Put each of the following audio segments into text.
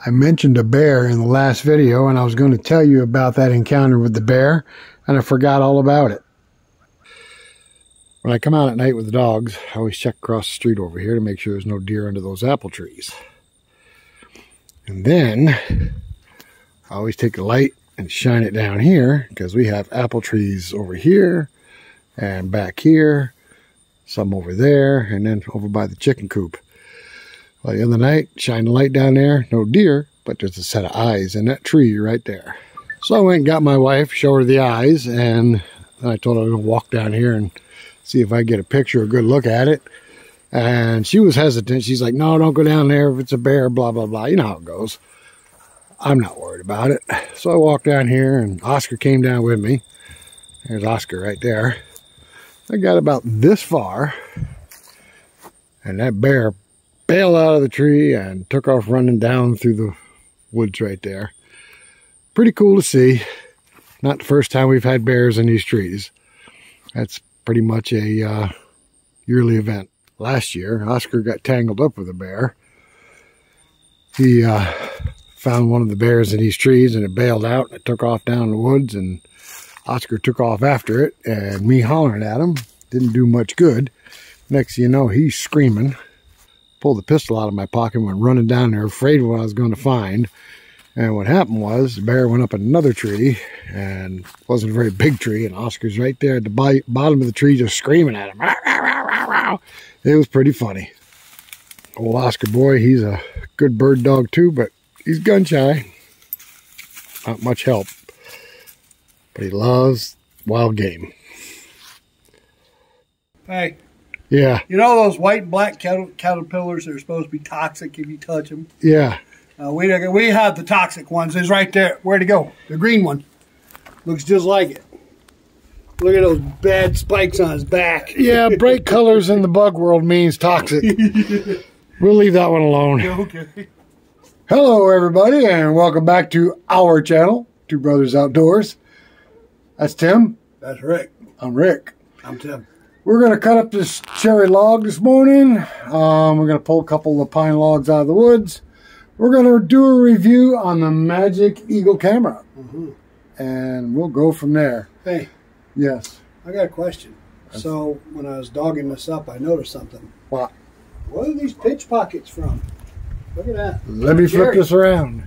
I mentioned a bear in the last video, and I was going to tell you about that encounter with the bear, and I forgot all about it. When I come out at night with the dogs, I always check across the street over here to make sure there's no deer under those apple trees. And then I always take the light and shine it down here, because we have apple trees over here and back here, some over there, and then over by the chicken coop. Well, the other night, shine the light down there, no deer, but there's a set of eyes in that tree right there. So I went and got my wife, show her the eyes, and I told her to walk down here and see if I get a picture, a good look at it. And she was hesitant. She's like, no, don't go down there if it's a bear, blah, blah, blah. You know how it goes. I'm not worried about it. So I walked down here, and Oscar came down with me. There's Oscar right there. I got about this far, and that bear bailed out of the tree and took off running down through the woods right there. Pretty cool to see. Not the first time we've had bears in these trees. That's pretty much a yearly event. Last year, Oscar got tangled up with a bear. He found one of the bears in these trees, and it bailed out, and it took off down the woods, and Oscar took off after it, and me hollering at him didn't do much good. Next thing you know, he's screaming. Pulled the pistol out of my pocket and went running down there, afraid of what I was going to find. And what happened was, the bear went up another tree, and it wasn't a very big tree, and Oscar's right there at the bottom of the tree just screaming at him. Row, row, row, row, row. It was pretty funny. Old Oscar boy, he's a good bird dog too, but he's gun shy. Not much help. But he loves wild game. Hey. Yeah. You know those white and black caterpillars that are supposed to be toxic if you touch them? Yeah. We have the toxic ones. It's right there. Where'd it go? The green one. Looks just like it. Look at those bad spikes on his back. Yeah, bright colors in the bug world means toxic. We'll leave that one alone. Okay. Hello, everybody, and welcome back to our channel, Two Brothers Outdoors. That's Tim. That's Rick. I'm Rick. I'm Tim. We're going to cut up this cherry log this morning. We're going to pull a couple of pine logs out of the woods. We're going to do a review on the Magic Eagle camera. And we'll go from there. Hey. Yes. I got a question. So, when I was dogging this up, I noticed something. What? What are these pitch pockets from? Look at that. Let me flip this around.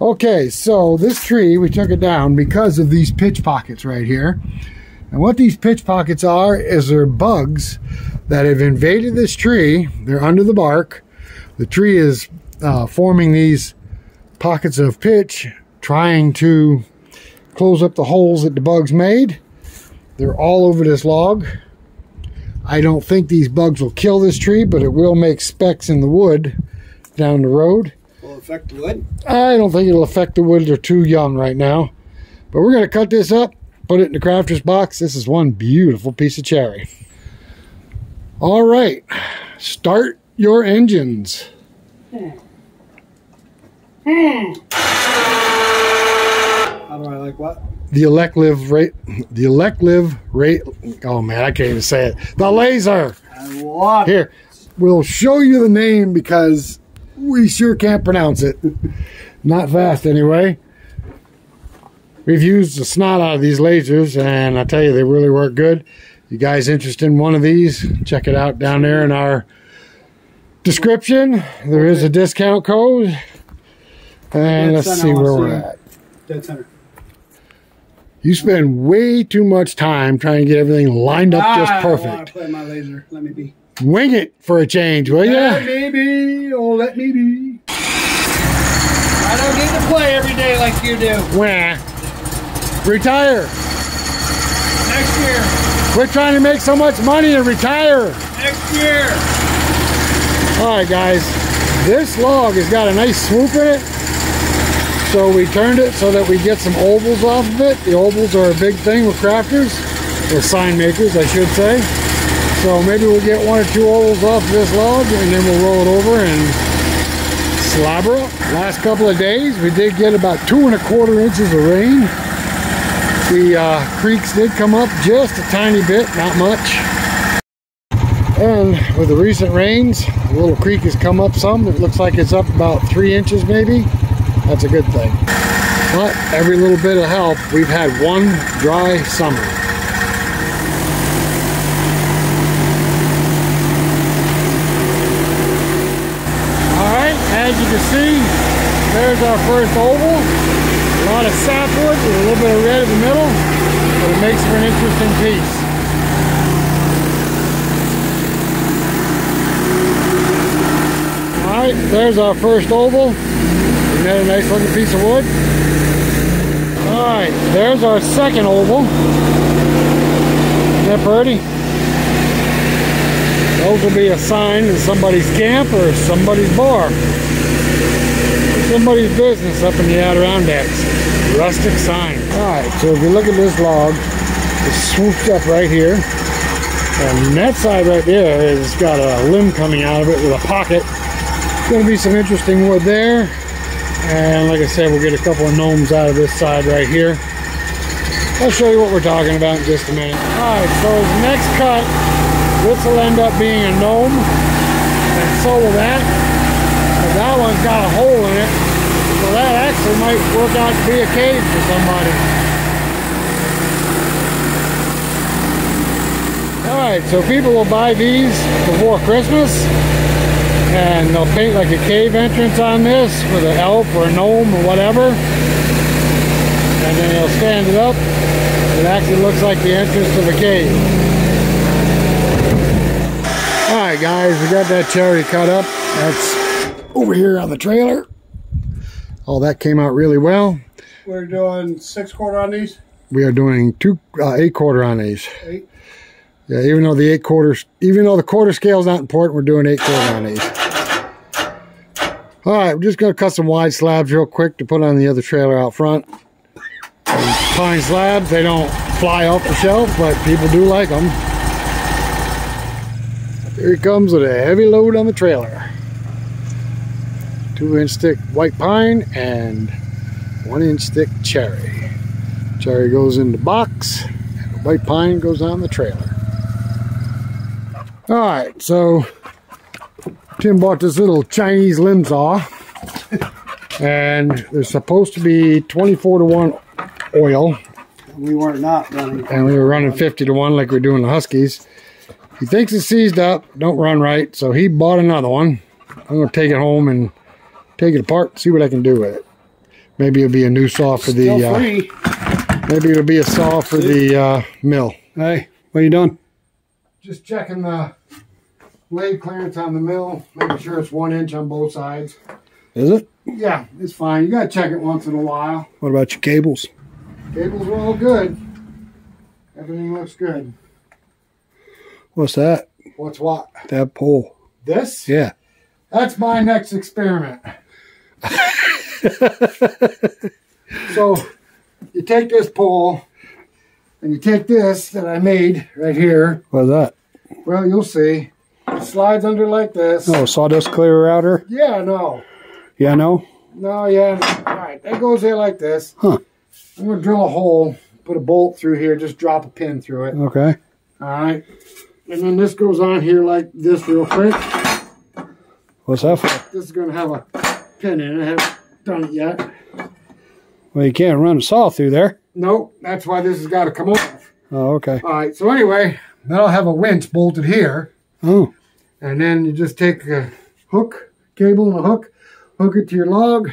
Okay, so this tree, we took it down because of these pitch pockets right here. And what these pitch pockets are is they're bugs that have invaded this tree. They're under the bark. The tree is forming these pockets of pitch, trying to close up the holes that the bugs made. They're all over this log. I don't think these bugs will kill this tree, but it will make specks in the wood down the road. Will it affect the wood? I don't think it'll affect the wood. They're too young right now. But we're going to cut this up, put it in the crafter's box. This is one beautiful piece of cherry. All right, start your engines. How do I like what? The elective rate. Oh man, I can't even say it. The laser. I love it. Here, we'll show you the name because we sure can't pronounce it. Not fast anyway. We've used the snot out of these lasers, and I tell you, they really work good. You guys interested in one of these? Check it out down there in our description. There is a discount code. And let's see where we're at. Dead center. You spend way too much time trying to get everything lined up just perfect. I want to play my laser. Let me be. Wing it for a change, will ya? Let me be. Oh, let me be. I don't get to play every day like you do. Wah. Retire. Next year. Quit trying to make so much money and retire. Next year. All right, guys. This log has got a nice swoop in it. So we turned it so that we get some ovals off of it. The ovals are a big thing with crafters, or sign makers, I should say. So maybe we'll get one or two ovals off of this log, and then we'll roll it over and slabber up. Last couple of days, we did get about 2 1/4 inches of rain. The creeks did come up just a tiny bit, not much. And with the recent rains, the little creek has come up some. It looks like it's up about 3 inches maybe. That's a good thing. But every little bit of help, we've had one dry summer. Alright, as you can see, there's our first oval. A lot of sapwood with a little bit of red in the middle, but it makes for an interesting piece. Alright, there's our first oval. Isn't that a nice looking piece of wood? Alright, there's our second oval. Isn't that pretty? Those will be a sign in somebody's camp or somebody's bar. Somebody's business up in the Adirondacks. Rustic sign. Alright, so if you look at this log, it's swooped up right here. And that side right there has got a limb coming out of it with a pocket. Going to be some interesting wood there, and like I said, we'll get a couple of gnomes out of this side right here. I'll show you what we're talking about in just a minute. Alright, so the next cut, this will end up being a gnome, and so will that. But that one's got a hole in it, so that actually might work out to be a cave for somebody. Alright, so people will buy these before Christmas, and they'll paint like a cave entrance on this with an elf or a gnome or whatever, and then they'll stand it up. It actually looks like the entrance to the cave. Alright guys, we got that cherry cut up. That's over here on the trailer. All that came out really well. We're doing 6/4 on these? We are doing 8/4 on these. 8? Yeah, even though the quarter scale is not important, we're doing 8/4 on these. Alright, we're just going to cut some wide slabs real quick to put on the other trailer out front. And pine slabs, they don't fly off the shelf, but people do like them. Here he comes with a heavy load on the trailer. 2-inch thick white pine and 1-inch thick cherry. Cherry goes in the box, and the white pine goes on the trailer. Alright, so Tim bought this little Chinese limb saw, and there's supposed to be 24-to-1 oil. We were not running. And we were running 50-to-1 like we're doing the Huskies. He thinks it's seized up, don't run right, so he bought another one. I'm going to take it home and take it apart, see what I can do with it. Maybe it'll be a new saw for the... Still free. Maybe it'll be a saw for the mill. Hey, what are you doing? Just checking the blade clearance on the mill, making sure it's 1 inch on both sides. Is it? Yeah, it's fine. You gotta check it once in a while. What about your cables? Cables are all good. Everything looks good. What's that? What's what? That pole. This? Yeah. That's my next experiment. So, you take this pole, and you take this that I made right here. What's that? Well, you'll see. It slides under like this. Oh, sawdust clear outer? Yeah, no. Yeah, no? No, yeah. All right, that goes there like this. Huh. I'm going to drill a hole, put a bolt through here, just drop a pin through it. Okay. All right. And then this goes on here like this real quick. What's that for? This is going to have a pin in it. I haven't done it yet. Well, you can't run a saw through there. Nope, that's why this has got to come off. Oh, okay. All right, so anyway, then I'll have a winch bolted here. Oh. And then you just take a hook, cable and a hook it to your log,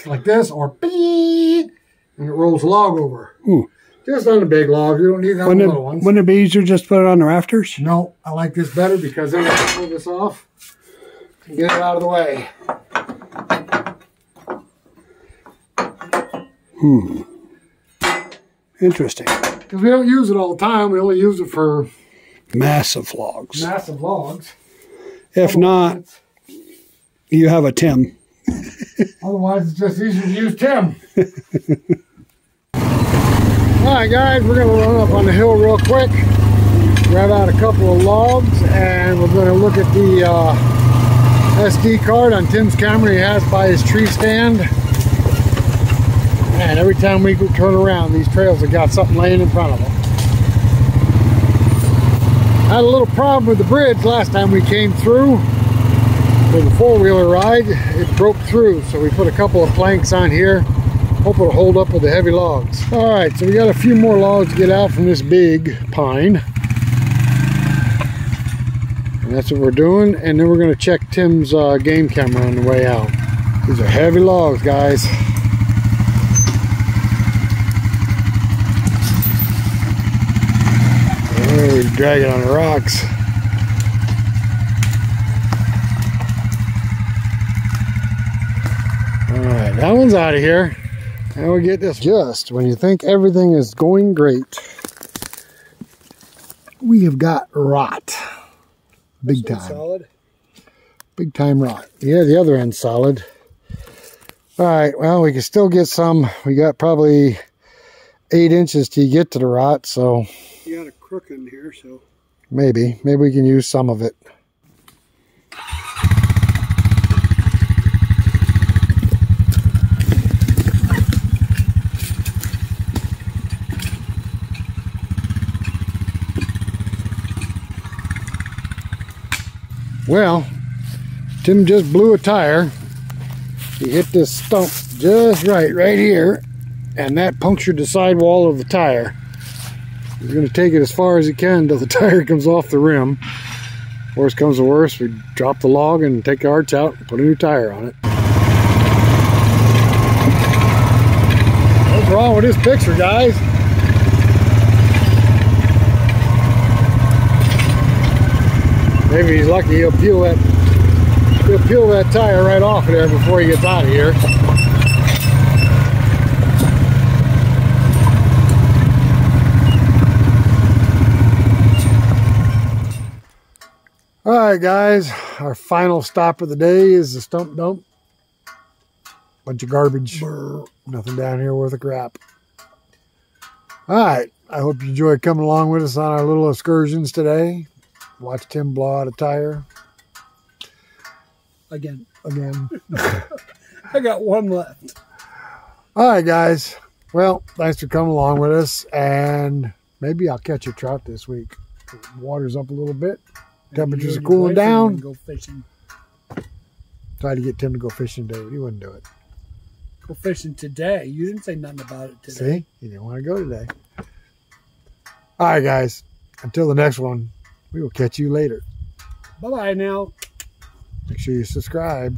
like this, or beep, and it rolls the log over. Ooh. Just on the big logs. You don't need that on the little ones. Wouldn't it be easier just to put it on the rafters? No, I like this better because then I can pull this off and get it out of the way. Interesting. Because we don't use it all the time. We only use it for Massive logs. massive logs. If not, you have a Tim. Otherwise, it's just easier to use Tim. Alright guys, we're going to run up on the hill real quick, grab out a couple of logs, and we're going to look at the SD card on Tim's camera he has by his tree stand. And every time we turn around, these trails have got something laying in front of them. Had a little problem with the bridge last time we came through for the four-wheeler ride. It broke through, so we put a couple of planks on here. Hope it'll hold up with the heavy logs. All right, so we got a few more logs to get out from this big pine. And that's what we're doing. And then we're gonna check Tim's game camera on the way out. These are heavy logs, guys. Oh, he's dragging on the rocks. All right, that one's out of here. And we get this. Just when you think everything is going great, we have got rot. Big time. Solid. Big time rot. Yeah, the other end's solid. All right, well, we can still get some. We got probably 8 inches to get to the rot, so. You got a crook in here, so. Maybe we can use some of it. Well, Tim just blew a tire. He hit this stump just right here, and that punctured the sidewall of the tire. He's going to take it as far as he can until the tire comes off the rim. Worst comes to worst, we drop the log and take the arch out and put a new tire on it. What's wrong with this picture, guys? Maybe he's lucky he'll peel that tire right off of there before he gets out of here. All right, guys, our final stop of the day is the stump dump. Bunch of garbage. Brr. Nothing down here worth a crap. All right, I hope you enjoyed coming along with us on our little excursions today. Watch Tim blow out a tire. Again. I got one left. All right, guys. Well, thanks for coming along with us, and maybe I'll catch a trout this week. The water's up a little bit. Temperatures are cooling down. Go fishing. Try to get Tim to go fishing today, but he wouldn't do it. Go fishing today? You didn't say nothing about it today. See? He didn't want to go today. All right, guys. Until the next one, we will catch you later. Bye-bye now. Make sure you subscribe.